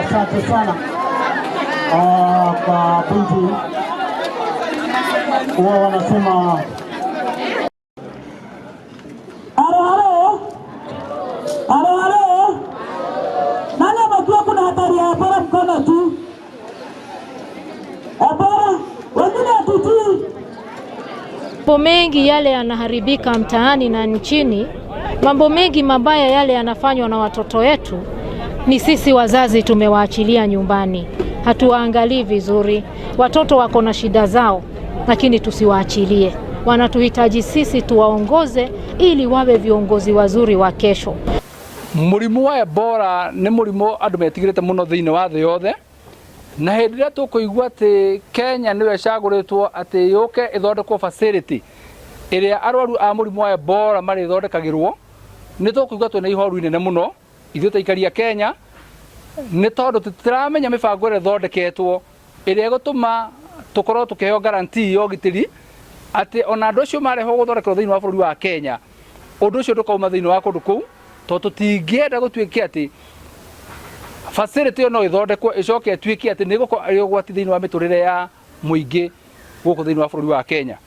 asante sana kwa binti wao wanasema nani amejua kuna hatari ya Ebola mkono tu? Ebola wengine hatutii. Mambo mengi yale yanaharibika mtaani na nchini, mambo mengi mabaya yale yanafanywa na watoto wetu, ni sisi wazazi tumewaachilia nyumbani. Hatuwaangalii vizuri. Watoto wako na shida zao, lakini tusiwaachilie. Wanatuhitaji sisi tuwaongoze ili wawe viongozi wazuri wa kesho. Murimu wa Ebola ni murimu andu metigirite muno thiini wa thii yothe, na hindi ria tukuigua ati Kenya niwe caguritwo ati yuke ithondekwo facility iria arwaru a murimu wa Ebola mari thondekagirwo, ni tukuigua twina ihoru inene muno ithuĩ taikaria Kenya, ni tondu tutiramenya mibango ĩrĩa ĩthondeketwo ĩrĩa ĩgũtũma tukorwo tukiheo guarantee ya ũgitĩri ati ona andũ acio marehwo gũthondekerwo thĩinĩ wa bũrũri wa Kenya, ũndũ ũcio ndũkauma thĩinĩ wa kũndũ kũu, tondũ tũtingĩenda gũtuĩke ati facility no ĩthondekwo ĩcoke ĩtuĩke ati nĩ gũkorwo ũgwati thĩinĩ wa mĩtũrĩre ya mũingĩ gũkũ thĩinĩ wa bũrũri wa Kenya.